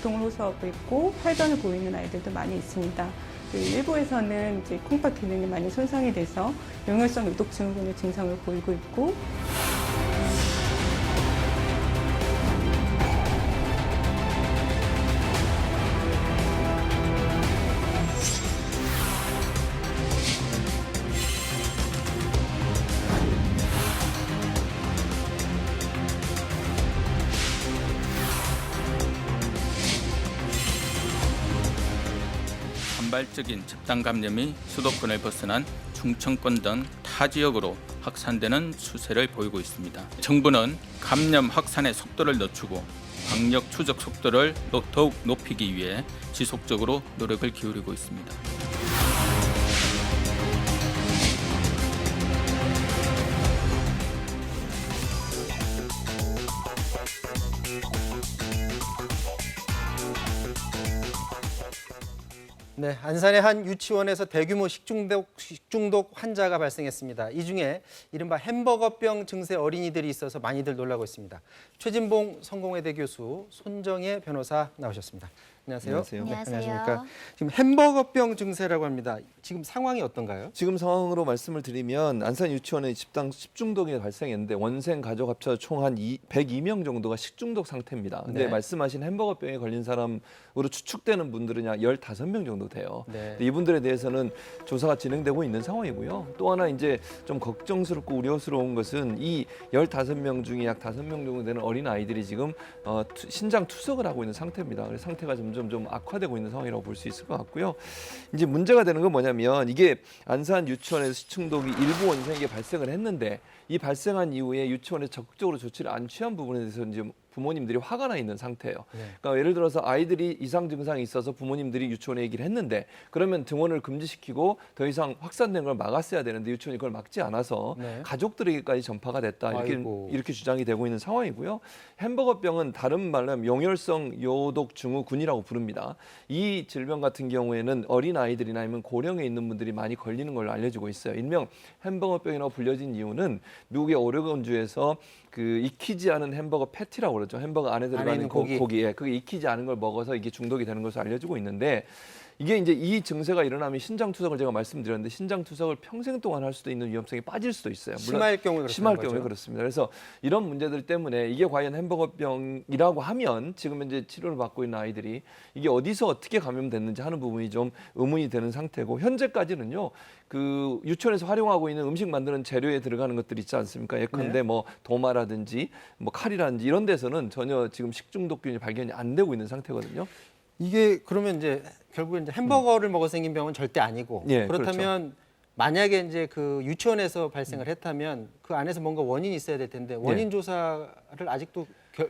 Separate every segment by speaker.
Speaker 1: 두통을 호소하고 있고 활변을 보이는 아이들도 많이 있습니다. 일부에서는 이제 콩팥 기능이 많이 손상이 돼서 용혈성 요독증후군의 증상을 보이고 있고,
Speaker 2: 산발적인 집단 감염이 수도권을 벗어난 충청권 등 타 지역으로 확산되는 추세를 보이고 있습니다. 정부는 감염 확산의 속도를 늦추고 방역 추적 속도를 더욱 높이기 위해 지속적으로 노력을 기울이고 있습니다.
Speaker 3: 네, 안산의 한 유치원에서 대규모 식중독 환자가 발생했습니다. 이 중에 이른바 햄버거병 증세 어린이들이 있어서 많이들 놀라고 있습니다. 최진봉 성공회대 교수, 손정혜 변호사 나오셨습니다. 안녕하세요.
Speaker 4: 안녕하세요.
Speaker 3: 네,
Speaker 4: 안녕하세요.
Speaker 3: 안녕하십니까. 지금 햄버거병 증세라고 합니다. 지금 상황이 어떤가요?
Speaker 4: 지금 상황으로 말씀을 드리면 안산 유치원에 집단 식중독이 발생했는데 원생 가족 합쳐 총 한 102명 정도가 식중독 상태입니다. 근데
Speaker 3: 네.
Speaker 4: 말씀하신 햄버거병에 걸린 사람으로 추측되는 분들은 약 15명 정도 돼요.
Speaker 3: 네.
Speaker 4: 이분들에 대해서는 조사가 진행되고 있는 상황이고요. 또 하나 이제 좀 걱정스럽고 우려스러운 것은 이 15명 중에 약 5명 정도 되는 어린 아이들이 지금 신장 투석을 하고 있는 상태입니다. 그래서 상태가 점점 좀 악화되고 있는 상황이라고 볼 수 있을 것 같고요. 이제 문제가 되는 건 뭐냐면 이게 안산 유치원에서 식중독이 일부 원생에게 발생을 했는데 이 발생한 이후에 유치원에서 적극적으로 조치를 안 취한 부분에 대해서 이제 부모님들이 화가 나 있는 상태예요.
Speaker 3: 네.
Speaker 4: 그러니까 예를 들어서 아이들이 이상 증상이 있어서 부모님들이 유치원에 얘기를 했는데 그러면 등원을 금지시키고 더 이상 확산된 걸 막았어야 되는데 유치원이 그걸 막지 않아서
Speaker 3: 네.
Speaker 4: 가족들에게까지 전파가 됐다
Speaker 3: 아이고.
Speaker 4: 이렇게 주장이 되고 있는 상황이고요. 햄버거병은 다른 말로 하면 용혈성 요독 증후군이라고 부릅니다. 이 질병 같은 경우에는 어린 아이들이나 아니면 고령에 있는 분들이 많이 걸리는 걸로 알려지고 있어요. 일명 햄버거병이라고 불려진 이유는 미국의 오레곤주에서 그 익히지 않은 햄버거 패티라고 그러죠. 햄버거 안에 들어가는 고기에 그게 익히지 않은 걸 먹어서 이게 중독이 되는 것으로 알려지고 있는데 이게 이제 이 증세가 일어나면 신장 투석을 제가 말씀드렸는데 신장 투석을 평생 동안 할 수도 있는 위험성이 빠질 수도 있어요.
Speaker 3: 심할 경우에
Speaker 4: 심할
Speaker 3: 거죠?
Speaker 4: 경우에 그렇습니다. 그래서 이런 문제들 때문에 이게 과연 햄버거병이라고 하면 지금 현재 치료를 받고 있는 아이들이 이게 어디서 어떻게 감염됐는지 하는 부분이 좀 의문이 되는 상태고 현재까지는요. 그 유치원에서 활용하고 있는 음식 만드는 재료에 들어가는 것들 있지 않습니까? 예컨대
Speaker 3: 네.
Speaker 4: 뭐 도마라든지 뭐 칼이라든지 이런 데서는 전혀 지금 식중독균이 발견이 안 되고 있는 상태거든요.
Speaker 3: 이게 그러면 이제 결국에 이제 햄버거를 먹어 생긴 병은 절대 아니고
Speaker 4: 예,
Speaker 3: 그렇다면 만약에 이제 그 유치원에서 발생을 했다면 그 안에서 뭔가 원인이 있어야 될 텐데 원인 조사를 아직도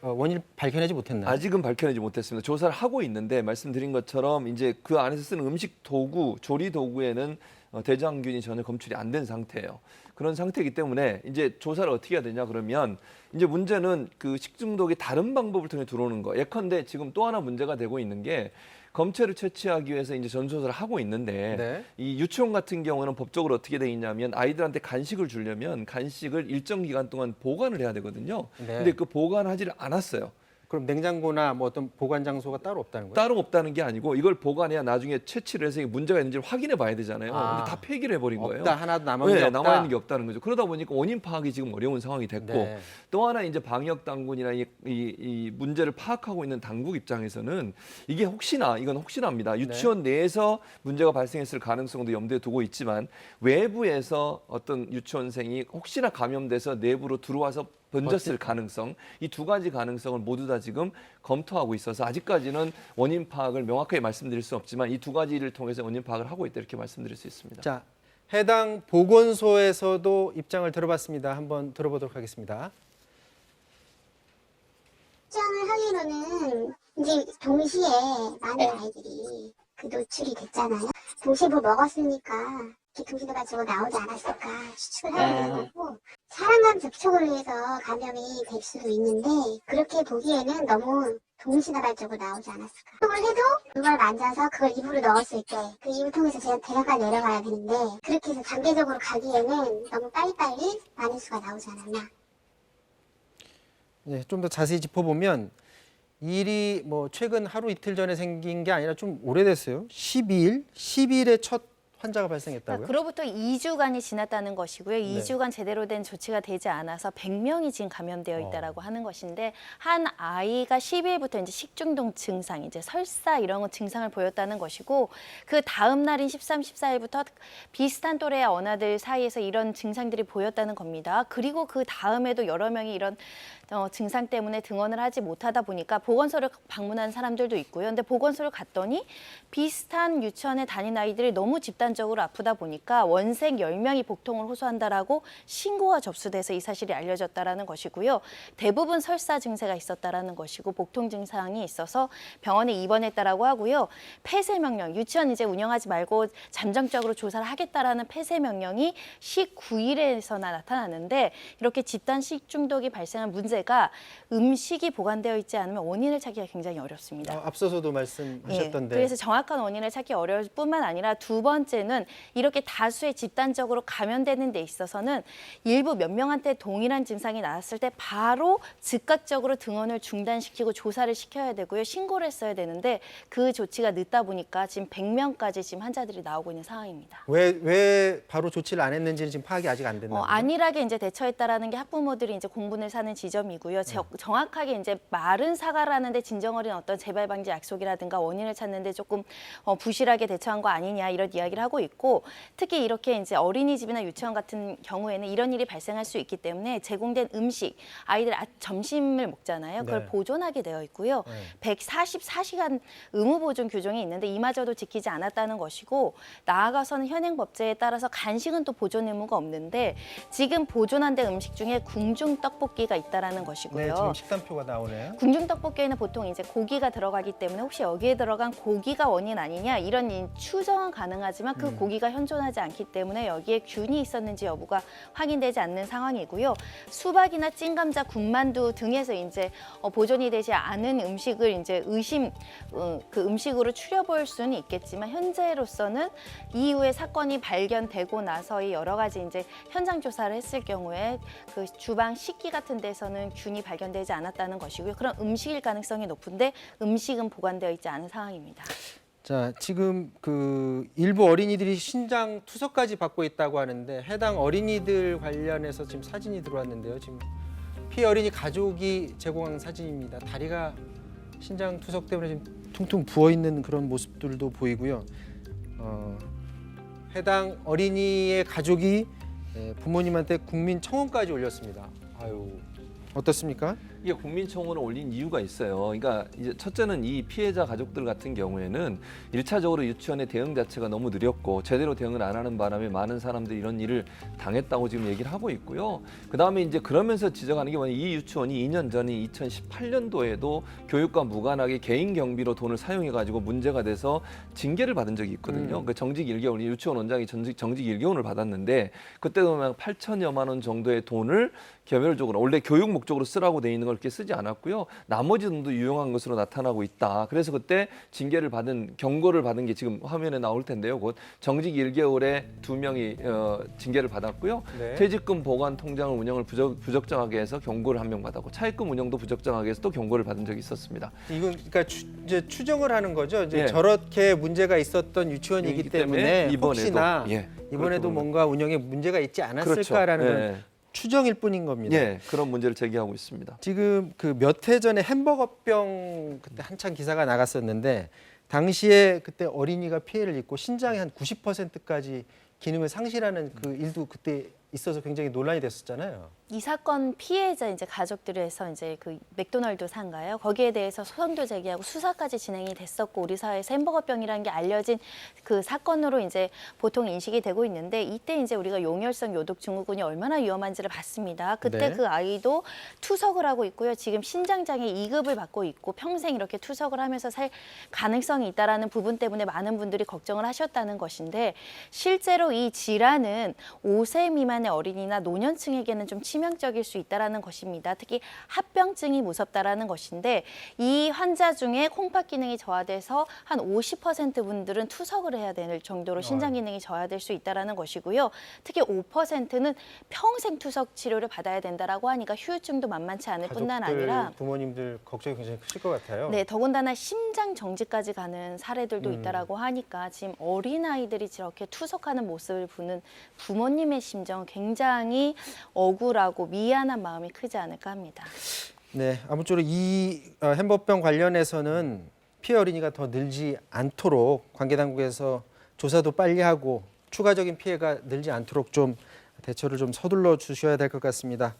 Speaker 3: 원인을 발견하지 못했나요?
Speaker 4: 아직은 밝혀내지 못했습니다. 조사를 하고 있는데 말씀드린 것처럼 이제 그 안에서 쓰는 음식 도구, 조리 도구에는 대장균이 전혀 검출이 안 된 상태예요. 그런 상태이기 때문에 이제 조사를 어떻게 해야 되냐 그러면 이제 문제는 그 식중독이 다른 방법을 통해 들어오는 거. 예컨대 지금 또 하나 문제가 되고 있는 게 검체를 채취하기 위해서 이제 전수조사를 하고 있는데
Speaker 3: 네.
Speaker 4: 이 유치원 같은 경우는 법적으로 어떻게 돼 있냐면 아이들한테 간식을 주려면 간식을 일정 기간 동안 보관을 해야 되거든요.
Speaker 3: 네.
Speaker 4: 근데 그 보관하지를 않았어요.
Speaker 3: 그럼 냉장고나 뭐 어떤 보관 장소가 따로 없다는 거예요?
Speaker 4: 따로 없다는 게 아니고 이걸 보관해야 나중에 채취를 해서 이게 문제가 있는지를 확인해 봐야 되잖아요. 근데 다 폐기를 해버린 거예요.
Speaker 3: 없다, 하나도 남은 게
Speaker 4: 네,
Speaker 3: 없다.
Speaker 4: 남아 있는 게 없다는 거죠. 그러다 보니까 원인 파악이 지금 어려운 상황이 됐고
Speaker 3: 네.
Speaker 4: 또 하나 이제 방역 당국이나 이 문제를 파악하고 있는 당국 입장에서는 이게 혹시나 이건 혹시나입니다. 유치원 내에서 문제가 발생했을 가능성도 염두에 두고 있지만 외부에서 어떤 유치원생이 혹시나 감염돼서 내부로 들어와서 번졌을 가능성, 이 두 가지 가능성을 모두 다 지금 검토하고 있어서 아직까지는 원인 파악을 명확하게 말씀드릴 수 없지만 이 두 가지를 통해서 원인 파악을 하고 있다 이렇게 말씀드릴 수 있습니다.
Speaker 3: 자, 해당 보건소에서도 입장을 들어봤습니다. 한번 들어보도록 하겠습니다.
Speaker 5: 입장을 하기로는 이제 동시에 많은 아이들이 그 노출이 됐잖아요. 동시에 뭐 먹었으니까 뒤통수도 가지고 나오지 않았을까 추측을 하게 되는 거고 사람 간 접촉을 위해서 감염이 될 수도 있는데 그렇게 보기에는 너무 동시다발적으로 나오지 않았을까. 그걸 해도 그걸 만져서 그걸 입으로 넣었을 때 그 입을 통해서 제가 대사가 내려가야 되는데 그렇게 해서 단계적으로 가기에는 너무 빨리빨리 많은 수가 나오지 않았나.
Speaker 3: 네, 좀 더 자세히 짚어보면 이 일이 뭐 최근 하루 이틀 전에 생긴 게 아니라 좀 오래됐어요. 10일에 첫 환자가 발생했다고요?
Speaker 6: 그로부터 2주간이 지났다는 것이고요.
Speaker 3: 네.
Speaker 6: 2주간 제대로 된 조치가 되지 않아서 100명이 지금 감염되어 있다라고 하는 것인데 한 아이가 10일부터 이제 식중독 증상, 이제 설사 이런 거 증상을 보였다는 것이고 그 다음 날인 13, 14일부터 비슷한 또래의 언아들 사이에서 이런 증상들이 보였다는 겁니다. 그리고 그 다음에도 여러 명이 이런 증상 때문에 등원을 하지 못하다 보니까 보건소를 방문한 사람들도 있고요. 근데 보건소를 갔더니 비슷한 유치원에 다닌 아이들이 너무 집단적으로 아프다 보니까 원생 10명이 복통을 호소한다라고 신고가 접수돼서 이 사실이 알려졌다라는 것이고요. 대부분 설사 증세가 있었다라는 것이고 복통 증상이 있어서 병원에 입원했다라고 하고요. 폐쇄 명령, 유치원 이제 운영하지 말고 잠정적으로 조사를 하겠다라는 폐쇄 명령이 19일에서나 나타나는데 이렇게 집단 식중독이 발생한 문제가 음식이 보관되어 있지 않으면 원인을 찾기가 굉장히 어렵습니다.
Speaker 3: 앞서서도 말씀하셨던데.
Speaker 6: 그래서 정확한 원인을 찾기 어려울 뿐만 아니라 두 번째는 이렇게 다수의 집단적으로 감염되는 데 있어서는 일부 몇 명한테 동일한 증상이 나왔을 때 바로 즉각적으로 등원을 중단시키고 조사를 시켜야 되고요. 신고를 했어야 되는데 그 조치가 늦다 보니까 지금 100명까지 지금 환자들이 나오고 있는 상황입니다.
Speaker 3: 왜 바로 조치를 안 했는지는 지금 파악이 아직 안 됐나요?
Speaker 6: 안일하게 이제 대처했다라는 게 학부모들이 이제 공분을 사는 지점이고요. 정확하게 이제 말은 사과라는데 진정 어린 어떤 재발 방지 약속이라든가 원인을 찾는데 조금 부실하게 대처한 거 아니냐 이런 이야기를 하고 있고 특히 이렇게 이제 어린이집이나 유치원 같은 경우에는 이런 일이 발생할 수 있기 때문에 제공된 음식 아이들 점심을 먹잖아요. 그걸
Speaker 3: 네.
Speaker 6: 보존하게 되어 있고요. 144시간 의무 보존 규정이 있는데 이마저도 지키지 않았다는 것이고 나아가서는 현행 법제에 따라서 간식은 또 보존 의무가 없는데 지금 보존한 데 음식 중에 궁중 떡볶이가 있다라는 것이고요.
Speaker 3: 네, 지금 식단표가 나오네요.
Speaker 6: 궁중 떡볶이에는 보통 이제 고기가 들어가기 때문에 혹시 여기에 들어간 고기가 원인 아니냐 이런 추정은 가능하지만 그 고기가 현존하지 않기 때문에 여기에 균이 있었는지 여부가 확인되지 않는 상황이고요. 수박이나 찐감자, 군만두 등에서 이제 보존이 되지 않은 음식을 이제 그 음식으로 추려볼 수는 있겠지만 현재로서는 이후에 사건이 발견되고 나서의 여러 가지 이제 현장 조사를 했을 경우에 그 주방 식기 같은 데서는 균이 발견되지 않았다는 것이고요. 그런 음식일 가능성이 높은데 음식은 보관되어 있지 않은 상황입니다.
Speaker 3: 자, 지금 그 일부 어린이들이 신장 투석까지 받고 있다고 하는데 해당 어린이들 관련해서 지금 사진이 들어왔는데요. 지금 피해 어린이 가족이 제공한 사진입니다. 다리가 신장 투석 때문에 지금 퉁퉁 부어 있는 그런 모습들도 보이고요. 해당 어린이의 가족이 부모님한테 국민청원까지 올렸습니다. 아유, 어떻습니까?
Speaker 4: 이게 국민청원을 올린 이유가 있어요. 그러니까 이제 첫째는 이 피해자 가족들 같은 경우에는 1차적으로 유치원의 대응 자체가 너무 느렸고 제대로 대응을 안 하는 바람에 많은 사람들이 이런 일을 당했다고 지금 얘기를 하고 있고요. 그다음에 이제 그러면서 지적하는 게 뭐냐면 이 유치원이 2년 전인 2018년도에도 교육과 무관하게 개인 경비로 돈을 사용해 가지고 문제가 돼서 징계를 받은 적이 있거든요. 그 정직 1개월, 유치원 원장이 정직 1개월을 받았는데 그때도 8천여만 원 정도의 돈을 개별적으로 원래 교육 목적으로 쓰라고 돼 있는 걸 그렇게 쓰지 않았고요. 나머지 돈도 유용한 것으로 나타나고 있다. 그래서 그때 징계를 받은 경고를 받은 게 지금 화면에 나올 텐데요. 곧 정직 1개월에 2명이 징계를 받았고요.
Speaker 3: 네.
Speaker 4: 퇴직금 보관 통장을 운영을 부적정하게 해서 경고를 1명 받았고 차입금 운영도 부적정하게 해서 또 경고를 받은 적이 있었습니다.
Speaker 3: 이건 그러니까 이제 추정을 하는 거죠. 이제
Speaker 4: 예.
Speaker 3: 저렇게 문제가 있었던 유치원이기
Speaker 4: 이기
Speaker 3: 때문에
Speaker 4: 이번에도,
Speaker 3: 혹시나
Speaker 4: 예,
Speaker 3: 이번에도
Speaker 4: 그렇죠.
Speaker 3: 뭔가 운영에 문제가 있지 않았을까라는
Speaker 4: 그렇죠.
Speaker 3: 그런 추정일 뿐인 겁니다.
Speaker 4: 예, 그런 문제를 제기하고 있습니다.
Speaker 3: 지금 그 몇 해 전에 햄버거병 그때 한창 기사가 나갔었는데 당시에 그때 어린이가 피해를 입고 신장의 한 90%까지 기능을 상실하는 그 일도 그때 있어서 굉장히 논란이 됐었잖아요.
Speaker 6: 이 사건 피해자 이제 가족들에서 이제 그 맥도날드 상가요. 거기에 대해서 소송도 제기하고 수사까지 진행이 됐었고 우리 사회에서 햄버거병이라는 게 알려진 그 사건으로 이제 보통 인식이 되고 있는데 이때 이제 우리가 용혈성 요독 증후군이 얼마나 위험한지를 봤습니다. 그때
Speaker 3: 네.
Speaker 6: 그 아이도 투석을 하고 있고요. 지금 신장장애 2급을 받고 있고 평생 이렇게 투석을 하면서 살 가능성이 있다라는 부분 때문에 많은 분들이 걱정을 하셨다는 것인데 실제로 이 질환은 5세 미만의 어린이나 노년층에게는 좀 치명적일 수 있다라는 것입니다. 특히 합병증이 무섭다라는 것인데 이 환자 중에 콩팥 기능이 저하돼서 한 50% 분들은 투석을 해야 될 정도로 신장 기능이 저하될 수 있다라는 것이고요. 특히 5%는 평생 투석 치료를 받아야 된다라고 하니까 후유증도 만만치 않을 뿐만 아니라
Speaker 3: 부모님들 걱정이 굉장히 크실 것 같아요.
Speaker 6: 네, 더군다나 심장 정지까지 가는 사례들도 있다라고 하니까 지금 어린아이들이 저렇게 투석하는 모습을 보는 부모님의 심정은 굉장히 억울하고 미안한 마음이 크지 않을까 합니다.
Speaker 3: 네, 아무쪼록 이 햄버거병 관련해서는 피해 어린이가 더 늘지 않도록 관계 당국에서 조사도 빨리 하고 추가적인 피해가 늘지 않도록 좀 대처를 좀 서둘러 주셔야 될 것 같습니다.